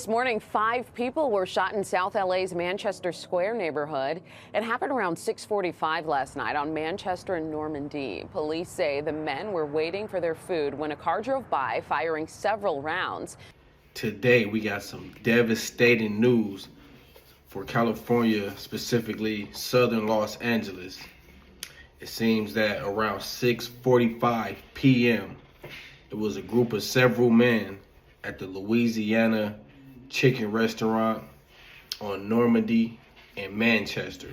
This morning, 5 people were shot in South LA's Manchester Square neighborhood. It happened around 6:45 last night on Manchester and Normandie. Police say the men were waiting for their food when a car drove by, firing several rounds. Today, we got some devastating news for California, specifically southern Los Angeles. It seems that around 6:45 p.m., it was a group of several men at the Louisiana chicken restaurant on Normandie and Manchester.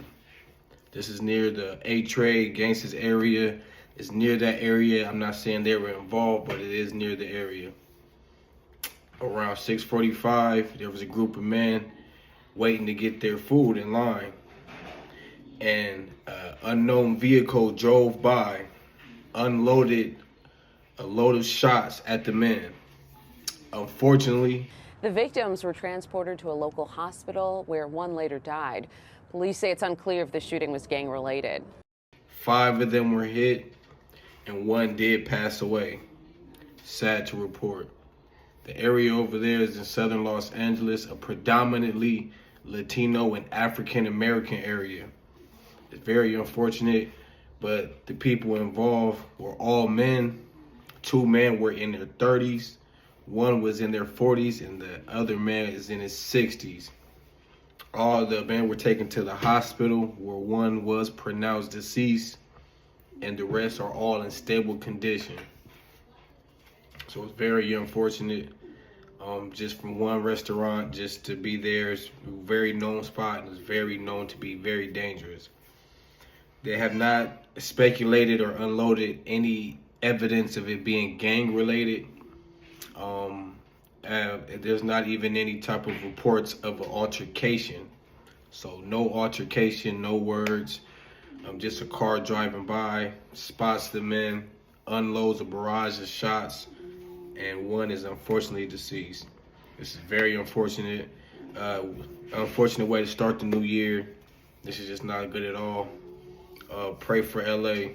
This is near the A-Trade Gangsters area. It's near that area. I'm not saying they were involved, but it is near the area. Around 6:45, there was a group of men waiting to get their food in line. And an unknown vehicle drove by, unloaded a load of shots at the men. Unfortunately, the victims were transported to a local hospital where one later died. Police say it's unclear if the shooting was gang-related. 5 of them were hit and 1 did pass away. Sad to report. The area over there is in southern Los Angeles, a predominantly Latino and African American area. It's very unfortunate, but the people involved were all men. 2 men were in their 30s. 1 was in their 40s, and the other man is in his 60s. All the men were taken to the hospital, where 1 was pronounced deceased, and the rest are all in stable condition. So it's very unfortunate. Just from one restaurant, just to be there, it's a very known spot, and it's very known to be very dangerous. They have not speculated or unloaded any evidence of it being gang related. There's not even any type of reports of an altercation. So no altercation, no words. Just a car driving by, spots the men, unloads a barrage of shots, and 1 is unfortunately deceased. This is very unfortunate. Unfortunate way to start the new year. This is just not good at all. Pray for LA.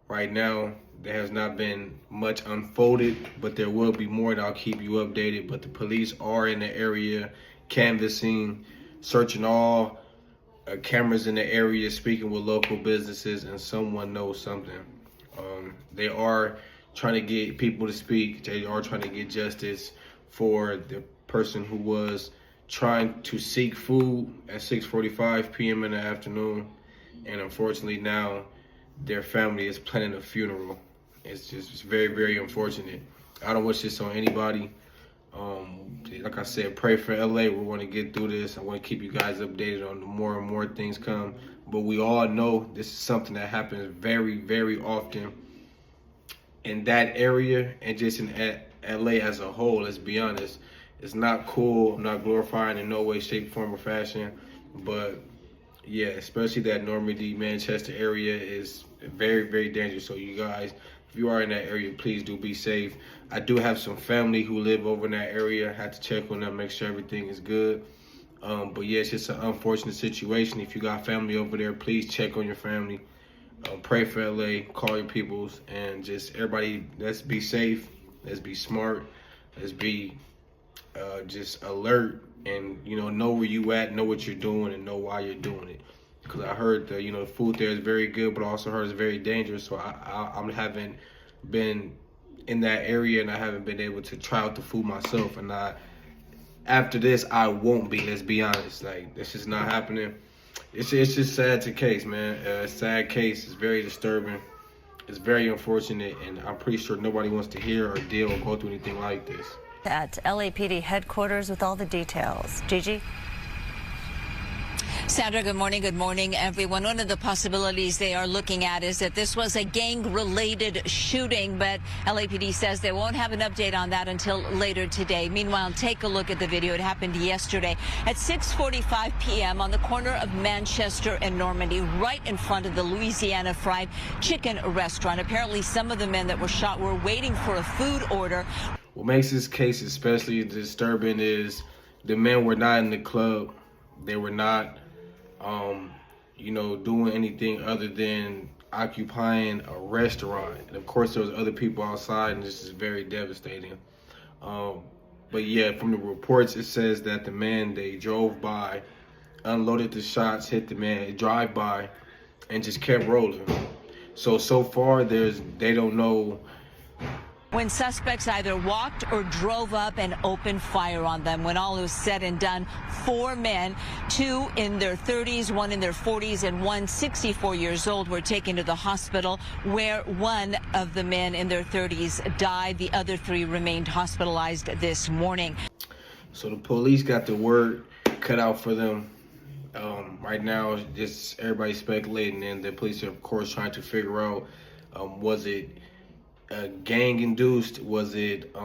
Right now, there has not been much unfolded, but there will be more, and I'll keep you updated. But the police are in the area, canvassing, searching all cameras in the area, speaking with local businesses, and someone knows something. They are trying to get people to speak. They are trying to get justice for the person who was trying to seek food at 6:45 p.m. in the afternoon. And unfortunately now their family is planning a funeral. It's very, very unfortunate. I don't wish this on anybody. Like I said, pray for LA. We want to get through this. I want to keep you guys updated on the more and more things come. But we all know this is something that happens very, very often in that area and just in LA as a whole. Let's be honest. It's not cool. I'm not glorifying in no way, shape, form, or fashion. But yeah, especially that Normandy, Manchester area is very, very dangerous. So you guys, if you are in that area, please do be safe. I do have some family who live over in that area. I have to check on them, make sure everything is good. But yeah, it's just an unfortunate situation. If you got family over there, please check on your family. Pray for LA, call your peoples, and just everybody, let's be safe. Let's be smart. Let's be just alert, and know where you at, know what you're doing, and know why you're doing it. Because I heard that the food there is very good, but I also heard it's very dangerous. So I haven't been in that area, and I haven't been able to try out the food myself. And after this, I won't be. Let's be honest. Like, this is not happening. It's just sad to case, man. Sad case. It's very disturbing. It's very unfortunate, and I'm pretty sure nobody wants to hear or deal or go through anything like this. At LAPD headquarters with all the details. Gigi? Sandra, good morning. Good morning, everyone. One of the possibilities they are looking at is that this was a gang-related shooting, but LAPD says they won't have an update on that until later today. Meanwhile, take a look at the video. It happened yesterday at 6:45 p.m. on the corner of Manchester and Normandy, right in front of the Louisiana Fried Chicken restaurant. Apparently, some of the men that were shot were waiting for a food order. What makes this case especially disturbing is the men were not in the club. They were not doing anything other than occupying a restaurant. And of course, there was other people outside, and this is very devastating. But yeah, from the reports, it says that the man, they drove by, unloaded the shots, hit the man, drive by, and just kept rolling. So far, they don't know. When suspects either walked or drove up and opened fire on them. When all was said and done, 4 men, 2 in their 30s, 1 in their 40s, and 1 64 years old were taken to the hospital, where 1 of the men in their 30s died. The other 3 remained hospitalized this morning. So the police got the word cut out for them. Right now, just everybody speculating, and the police are, of course, trying to figure out, was it gang-induced? Was it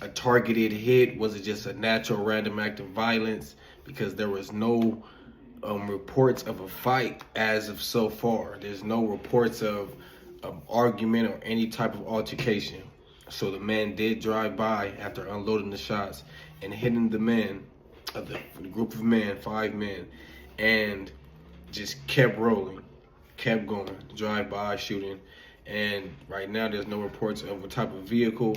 a targeted hit? Was it just a natural random act of violence? Because there was no reports of a fight as of so far. There's no reports of argument or any type of altercation. So the man did drive by after unloading the shots and hitting the men, the group of men, 5 men, and just kept rolling, kept going, drive-by shooting. And right now, there's no reports of what type of vehicle.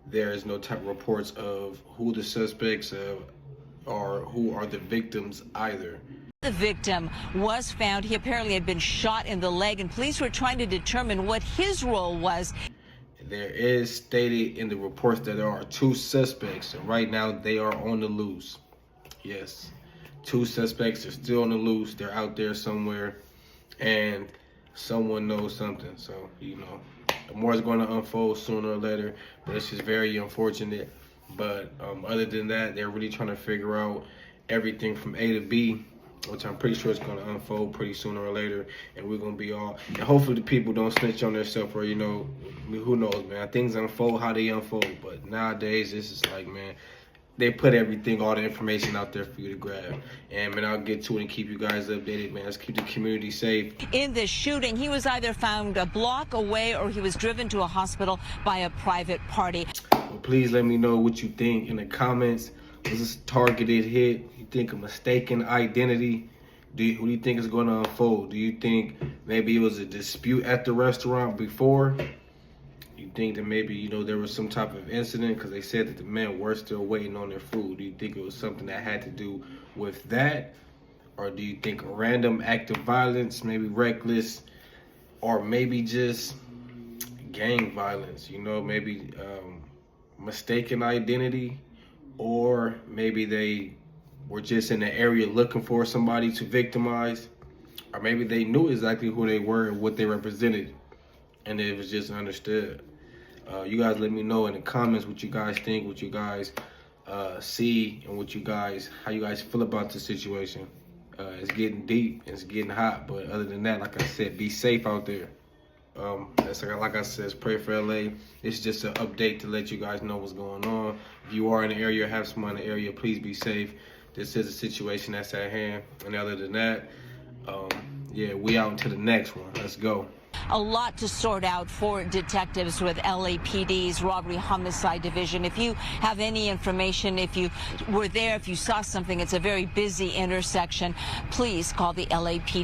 There's no type of reports of who the suspects or who are the victims either. The victim was found. He apparently had been shot in the leg, and police were trying to determine what his role was. There is stated in the reports that there are 2 suspects, and right now they are on the loose. Yes, 2 suspects are still on the loose. They're out there somewhere, and someone knows something. So, you know, more is going to unfold sooner or later, but it's just very unfortunate. But other than that, they're really trying to figure out everything from A to B, which I'm pretty sure is going to unfold pretty sooner or later, and we're going to be all, and hopefully the people don't snitch on themselves, or, you know, who knows, man. Things unfold how they unfold, but nowadays, this is like, man, they put everything, all the information out there for you to grab. And, man, I'll get to it and keep you guys updated, man. Let's keep the community safe. In this shooting, he was either found a block away or he was driven to a hospital by a private party. Well, please let me know what you think in the comments. Was this a targeted hit? You think a mistaken identity? What do you think is going to unfold? Do you think maybe it was a dispute at the restaurant before? You think that maybe, you know, there was some type of incident, because they said that the men were still waiting on their food. Do you think it was something that had to do with that? Or do you think a random act of violence, maybe reckless, or maybe just gang violence, you know, maybe mistaken identity, or maybe they were just in the area looking for somebody to victimize, or maybe they knew exactly who they were and what they represented, and it was just understood. You guys let me know in the comments what you guys think, what you guys see, and how you guys feel about the situation. It's getting deep, it's getting hot, but other than that, like I said, be safe out there. Like I said, pray for LA. It's just an update to let you guys know what's going on. If you are in the area or have someone in the area, please be safe. This is a situation that's at hand. And other than that, yeah, we out into the next one. Let's go. A lot to sort out for detectives with LAPD's Robbery Homicide Division. If you have any information, if you were there, if you saw something, it's a very busy intersection, please call the LAPD.